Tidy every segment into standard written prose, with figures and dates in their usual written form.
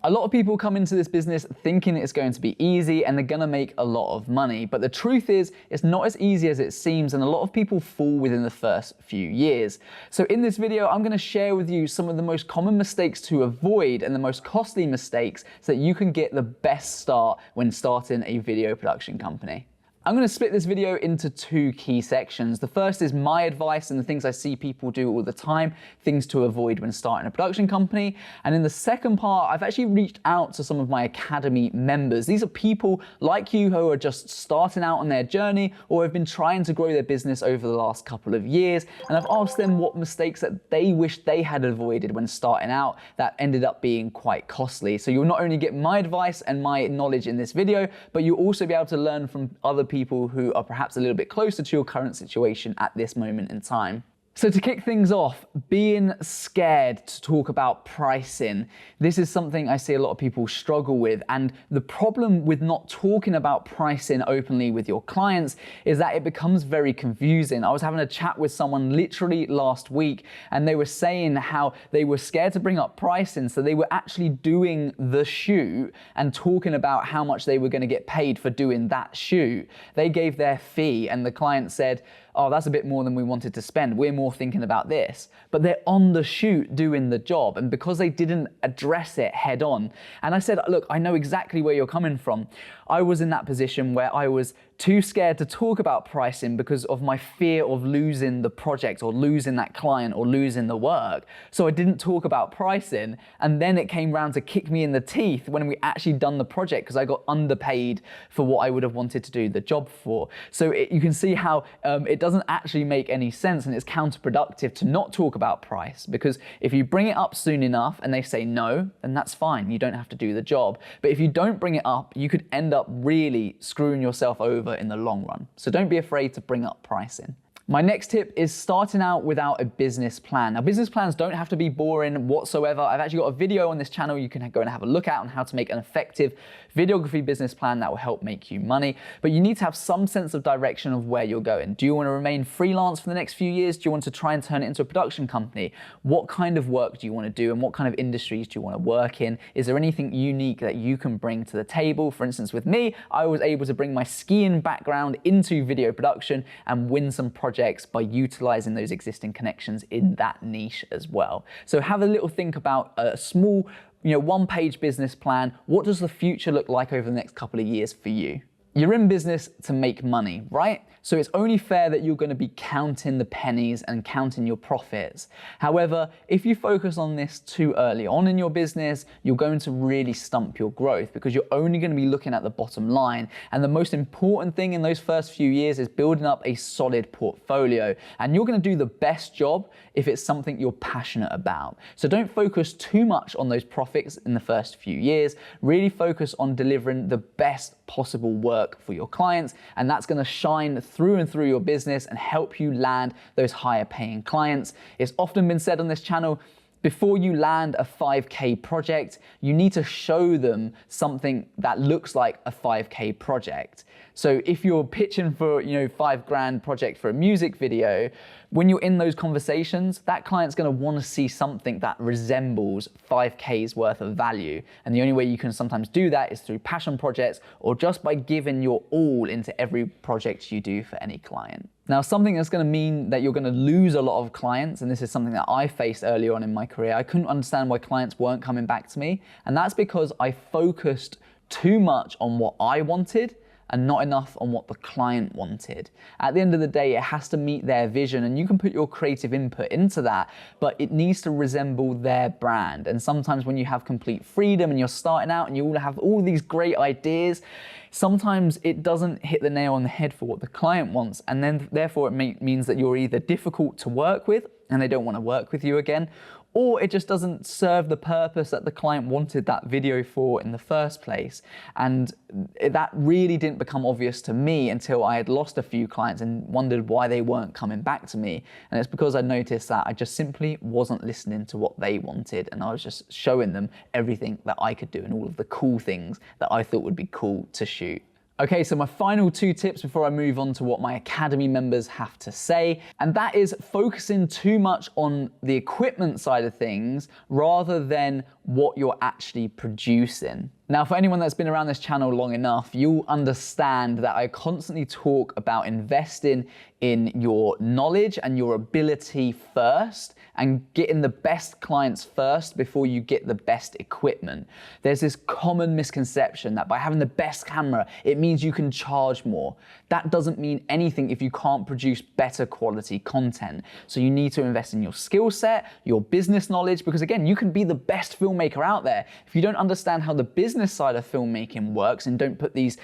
A lot of people come into this business thinking it's going to be easy and they're going to make a lot of money. But the truth is, it's not as easy as it seems, and a lot of people fall within the first few years. So in this video, I'm going to share with you some of the most common mistakes to avoid and the most costly mistakes so that you can get the best start when starting a video production company. I'm going to split this video into two key sections. The first is my advice and the things I see people do all the time, things to avoid when starting a production company. And in the second part, I've actually reached out to some of my academy members. These are people like you who are just starting out on their journey or have been trying to grow their business over the last couple of years. And I've asked them what mistakes that they wish they had avoided when starting out that ended up being quite costly. So you'll not only get my advice and my knowledge in this video, but you'll also be able to learn from other people who are perhaps a little bit closer to your current situation at this moment in time. So to kick things off, being scared to talk about pricing. This is something I see a lot of people struggle with. And the problem with not talking about pricing openly with your clients is that it becomes very confusing. I was having a chat with someone literally last week, and they were saying how they were scared to bring up pricing. So they were actually doing the shoot and talking about how much they were going to get paid for doing that shoot. They gave their fee and the client said, oh, that's a bit more than we wanted to spend. We're more thinking about this. But they're on the shoot doing the job. And because they didn't address it head on, and I said, look, I know exactly where you're coming from. I was in that position where I was too scared to talk about pricing because of my fear of losing the project or losing that client or losing the work. So I didn't talk about pricing. And then it came round to kick me in the teeth when we actually done the project because I got underpaid for what I would have wanted to do the job for. So you can see how it doesn't actually make any sense, and it's counterproductive to not talk about price, because if you bring it up soon enough and they say no, then that's fine. You don't have to do the job. But if you don't bring it up, you could end up really screwing yourself over in the long run. So don't be afraid to bring up pricing. My next tip is starting out without a business plan. Now, business plans don't have to be boring whatsoever. I've actually got a video on this channel you can go and have a look at on how to make an effective videography business plan that will help make you money. But you need to have some sense of direction of where you're going. Do you want to remain freelance for the next few years? Do you want to try and turn it into a production company? What kind of work do you want to do, and what kind of industries do you want to work in? Is there anything unique that you can bring to the table? For instance, with me, I was able to bring my skiing background into video production and win some projects by utilizing those existing connections in that niche as well. So have a little think about a small, one-page business plan. What does the future look like over the next couple of years for you? You're in business to make money, right? So it's only fair that you're going to be counting the pennies and counting your profits. However, if you focus on this too early on in your business, you're going to really stump your growth because you're only going to be looking at the bottom line. And the most important thing in those first few years is building up a solid portfolio. And you're going to do the best job if it's something you're passionate about. So don't focus too much on those profits in the first few years. Really focus on delivering the best possible work for your clients, and that's going to shine through and through your business and help you land those higher paying clients. It's often been said on this channel, before you land a 5K project, you need to show them something that looks like a 5K project. So if you're pitching for, $5,000 project for a music video, when you're in those conversations, that client's going to want to see something that resembles 5K's worth of value. And the only way you can sometimes do that is through passion projects or just by giving your all into every project you do for any client. Now, something that's going to mean that you're going to lose a lot of clients, and this is something that I faced early on in my career. I couldn't understand why clients weren't coming back to me, and that's because I focused too much on what I wanted and not enough on what the client wanted. At the end of the day, it has to meet their vision, and you can put your creative input into that, but it needs to resemble their brand. And sometimes when you have complete freedom and you're starting out and you all have all these great ideas, sometimes it doesn't hit the nail on the head for what the client wants, and then therefore it means that you're either difficult to work with and they don't want to work with you again, or it just doesn't serve the purpose that the client wanted that video for in the first place. And that really didn't become obvious to me until I had lost a few clients and wondered why they weren't coming back to me. And it's because I noticed that I just simply wasn't listening to what they wanted, and I was just showing them everything that I could do and all of the cool things that I thought would be cool to shoot. Okay, so my final 2 tips before I move on to what my Academy members have to say, and that is focusing too much on the equipment side of things rather than what you're actually producing. Now, for anyone that's been around this channel long enough, you'll understand that I constantly talk about investing in your knowledge and your ability first and getting the best clients first before you get the best equipment. There's this common misconception that by having the best camera, it means you can charge more. That doesn't mean anything if you can't produce better quality content. So you need to invest in your skill set, your business knowledge, because again, you can be the best filmmaker out there. If you don't understand how the business side of filmmaking works and don't put these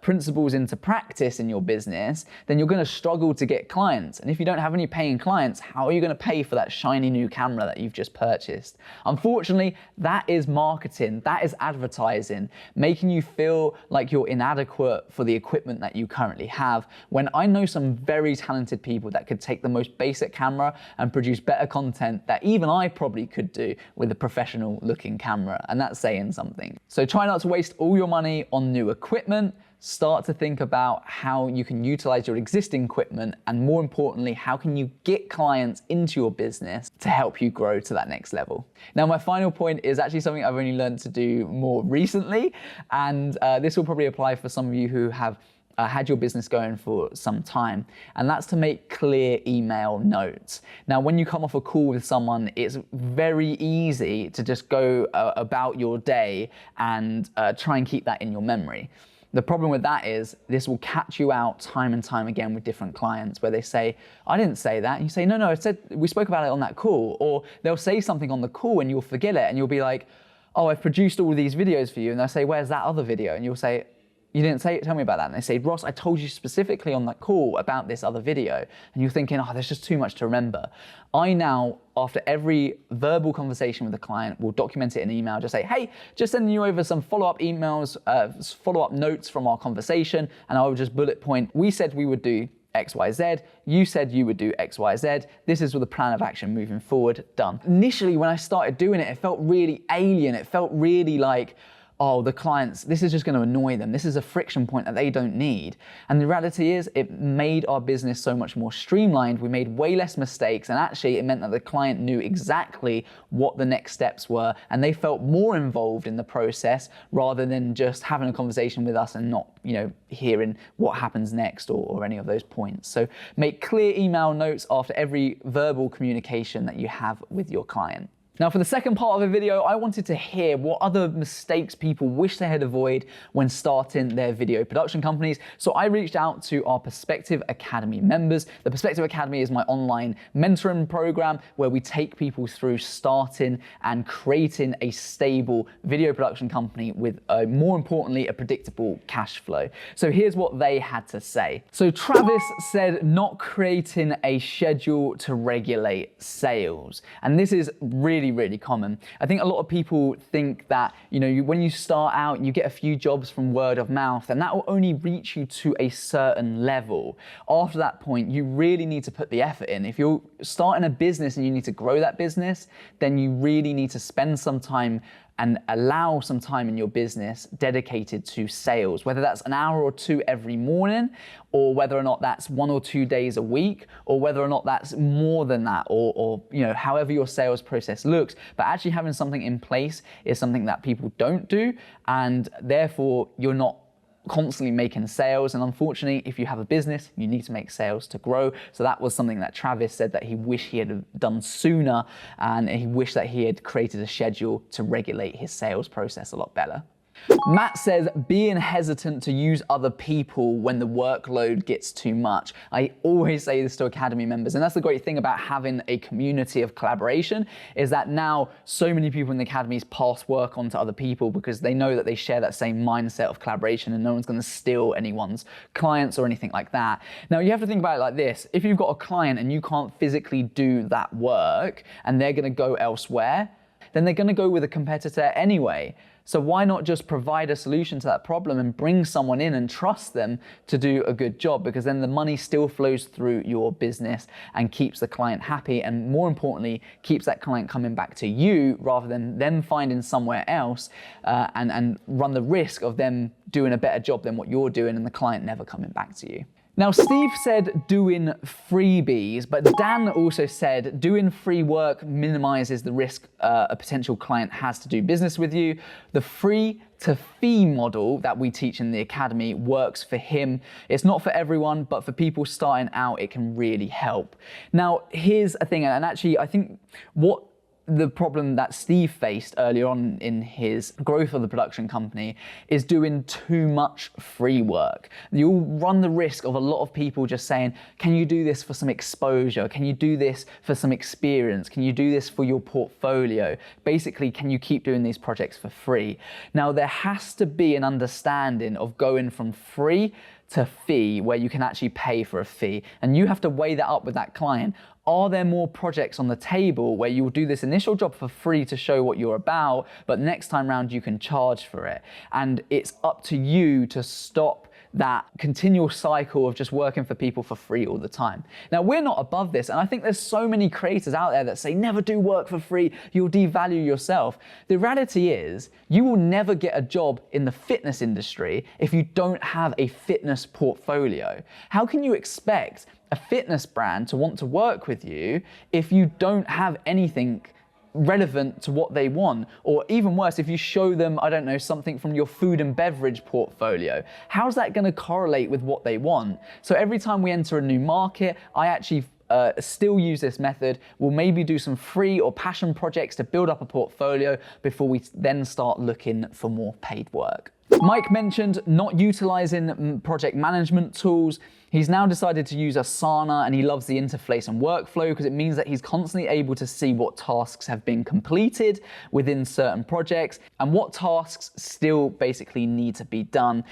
principles into practice in your business, then you're gonna struggle to get clients. And if you don't have any paying clients, how are you gonna pay for that shiny new camera that you've just purchased? Unfortunately, that is marketing, that is advertising, making you feel like you're inadequate for the equipment that you currently have, when I know some very talented people that could take the most basic camera and produce better content that even I probably could do with a professional looking camera, and that's saying something. So try not to waste all your money on new equipment. Start to think about how you can utilize your existing equipment, and more importantly, how can you get clients into your business to help you grow to that next level. Now, my final point is actually something I've only learned to do more recently, and this will probably apply for some of you who have had your business going for some time, and that's to make clear email notes. Now, when you come off a call with someone, it's very easy to just go about your day and try and keep that in your memory. The problem with that is this will catch you out time and time again with different clients where they say, I didn't say that. And you say, no, I said, we spoke about it on that call. Or they'll say something on the call and you'll forget it and you'll be like, oh, I've produced all these videos for you. And they'll say, where's that other video? And you'll say, you didn't say it, tell me about that. And they say, Ross, I told you specifically on that call about this other video. And you're thinking, oh, there's just too much to remember. I now, after every verbal conversation with a client, will document it in an email, just say, hey, just sending you over some follow-up emails, follow-up notes from our conversation. And I will just bullet point, we said we would do XYZ, you said you would do XYZ, this is with a plan of action moving forward, done. Initially, when I started doing it, it felt really alien. It felt really like, oh, the clients, this is just going to annoy them. This is a friction point that they don't need. And the reality is it made our business so much more streamlined. We made way less mistakes. And actually it meant that the client knew exactly what the next steps were. And they felt more involved in the process rather than just having a conversation with us and not, hearing what happens next or any of those points. So make clear email notes after every verbal communication that you have with your client. Now, for the second part of the video, I wanted to hear what other mistakes people wish they had avoided when starting their video production companies. So I reached out to our Perspective Academy members. The Perspective Academy is my online mentoring program where we take people through starting and creating a stable video production company with, more importantly, a predictable cash flow. So here's what they had to say. So Travis said not creating a schedule to regulate sales. And this is really common. I think a lot of people think that, when you start out, you get a few jobs from word of mouth, and that will only reach you to a certain level. After that point, you really need to put the effort in. If you're starting a business and you need to grow that business, then you really need to spend some time and allow some time in your business dedicated to sales, whether that's an hour or two every morning, or whether or not that's 1 or 2 days a week, or whether or not that's more than that, or however your sales process looks. But actually having something in place is something that people don't do, and therefore you're not constantly making sales. And unfortunately, if you have a business, you need to make sales to grow. So that was something that Travis said that he wished he had done sooner, and he wished that he had created a schedule to regulate his sales process a lot better. Matt says, being hesitant to use other people when the workload gets too much. I always say this to Academy members, and that's the great thing about having a community of collaboration, is that now so many people in the academies pass work on to other people because they know that they share that same mindset of collaboration and no one's going to steal anyone's clients or anything like that. Now, you have to think about it like this. If you've got a client and you can't physically do that work and they're going to go elsewhere, then they're going to go with a competitor anyway. So why not just provide a solution to that problem and bring someone in and trust them to do a good job? Because then the money still flows through your business and keeps the client happy, and more importantly, keeps that client coming back to you rather than them finding somewhere else and run the risk of them doing a better job than what you're doing and the client never coming back to you. Now, Steve said doing freebies, but Dan also said doing free work minimizes the risk a potential client has to do business with you. The free to fee model that we teach in the academy works for him. It's not for everyone, but for people starting out, it can really help. Now, here's a thing, and actually, I think what the problem that Steve faced earlier on in his growth of the production company is doing too much free work. You'll run the risk of a lot of people just saying, can you do this for some exposure? Can you do this for some experience? Can you do this for your portfolio? Basically, can you keep doing these projects for free? Now, there has to be an understanding of going from free to fee where you can actually pay for a fee. And you have to weigh that up with that client. Are there more projects on the table where you will do this initial job for free to show what you're about, but next time round you can charge for it? And it's up to you to stop that continual cycle of just working for people for free all the time. Now, we're not above this, and I think there's so many creators out there that say never do work for free, you'll devalue yourself. The reality is you will never get a job in the fitness industry if you don't have a fitness portfolio. How can you expect a fitness brand to want to work with you if you don't have anything relevant to what they want? Or even worse, if you show them, I don't know, something from your food and beverage portfolio, how's that going to correlate with what they want? So every time we enter a new market, I actually still use this method. We'll maybe do some free or passion projects to build up a portfolio before we then start looking for more paid work. Mike mentioned not utilizing project management tools. He's now decided to use Asana, and he loves the interface and workflow because it means that he's constantly able to see what tasks have been completed within certain projects and what tasks still basically need to be done.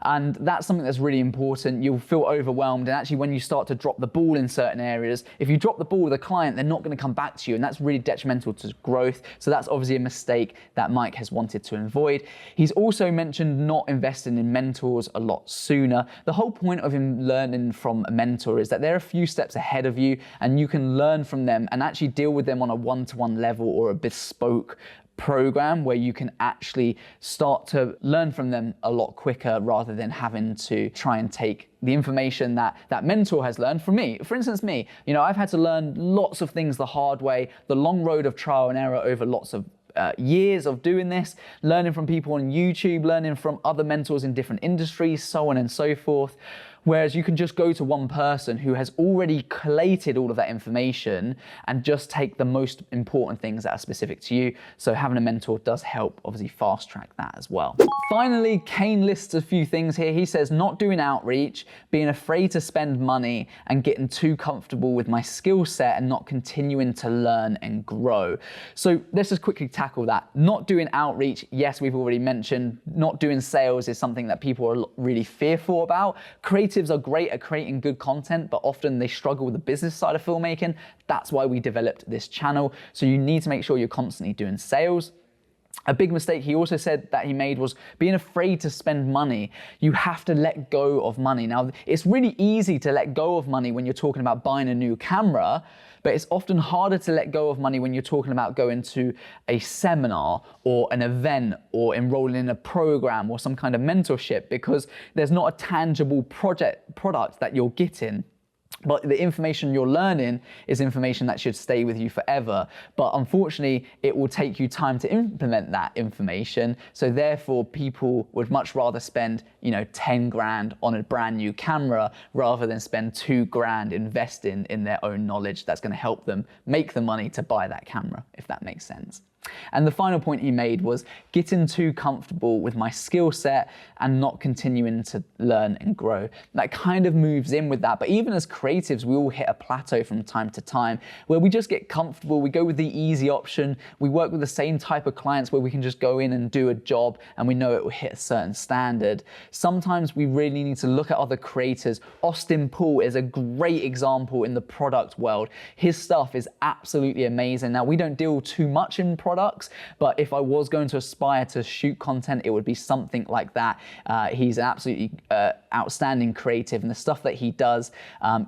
And that's something that's really important. You'll feel overwhelmed, and actually when you start to drop the ball in certain areas, if you drop the ball with a client, they're not going to come back to you, and that's really detrimental to growth. So that's obviously a mistake that Mike has wanted to avoid. He's also mentioned not investing in mentors a lot sooner. The whole point of him learning from a mentor is that they're a few steps ahead of you, and you can learn from them and actually deal with them on a one-to-one level or a bespoke program where you can actually start to learn from them a lot quicker rather than having to try and take the information that that mentor has learned from me. For instance, me, I've had to learn lots of things the hard way, the long road of trial and error over lots of years of doing this, learning from people on YouTube, learning from other mentors in different industries, so on and so forth. Whereas you can just go to one person who has already collated all of that information and just take the most important things that are specific to you. So having a mentor does help obviously fast track that as well. Finally, Kane lists a few things here. He says not doing outreach, being afraid to spend money, and getting too comfortable with my skill set and not continuing to learn and grow. So let's just quickly tackle that. Not doing outreach, yes, we've already mentioned. Not doing sales is something that people are really fearful about. Creatives are great at creating good content, but often they struggle with the business side of filmmaking. That's why we developed this channel. So you need to make sure you're constantly doing sales. A big mistake he also said that he made was being afraid to spend money. You have to let go of money. Now, it's really easy to let go of money when you're talking about buying a new camera, but it's often harder to let go of money when you're talking about going to a seminar or an event or enrolling in a program or some kind of mentorship, because there's not a tangible product that you're getting. But the information you're learning is information that should stay with you forever. But unfortunately, it will take you time to implement that information. So therefore, people would much rather spend, 10 grand on a brand new camera rather than spend 2 grand investing in their own knowledge that's going to help them make the money to buy that camera, if that makes sense. And the final point he made was getting too comfortable with my skill set and not continuing to learn and grow. That kind of moves in with that. But even as creatives, we all hit a plateau from time to time where we just get comfortable. We go with the easy option. We work with the same type of clients where we can just go in and do a job and we know it will hit a certain standard. Sometimes we really need to look at other creators. Austin Paul is a great example in the product world. His stuff is absolutely amazing. Now, we don't deal too much in product products, but if I was going to aspire to shoot content, it would be something like that. He's an absolutely outstanding creative, and the stuff that he does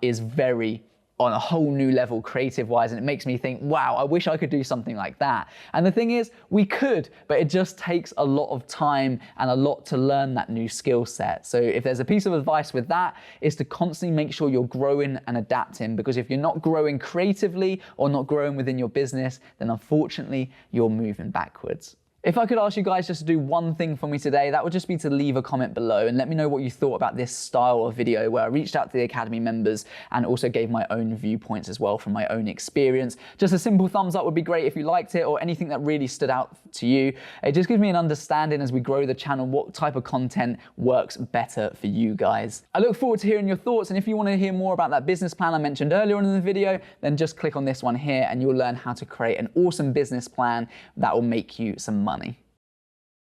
is very on a whole new level creative-wise, and it makes me think, wow, I wish I could do something like that. And the thing is, we could, but it just takes a lot of time and a lot to learn that new skill set. So if there's a piece of advice with that, is to constantly make sure you're growing and adapting, because if you're not growing creatively or not growing within your business, then unfortunately, you're moving backwards. If I could ask you guys just to do one thing for me today, that would just be to leave a comment below and let me know what you thought about this style of video, where I reached out to the Academy members and also gave my own viewpoints as well from my own experience. Just a simple thumbs up would be great if you liked it, or anything that really stood out to you. It just gives me an understanding as we grow the channel what type of content works better for you guys. I look forward to hearing your thoughts, and if you want to hear more about that business plan I mentioned earlier on in the video, then just click on this one here and you'll learn how to create an awesome business plan that will make you some money.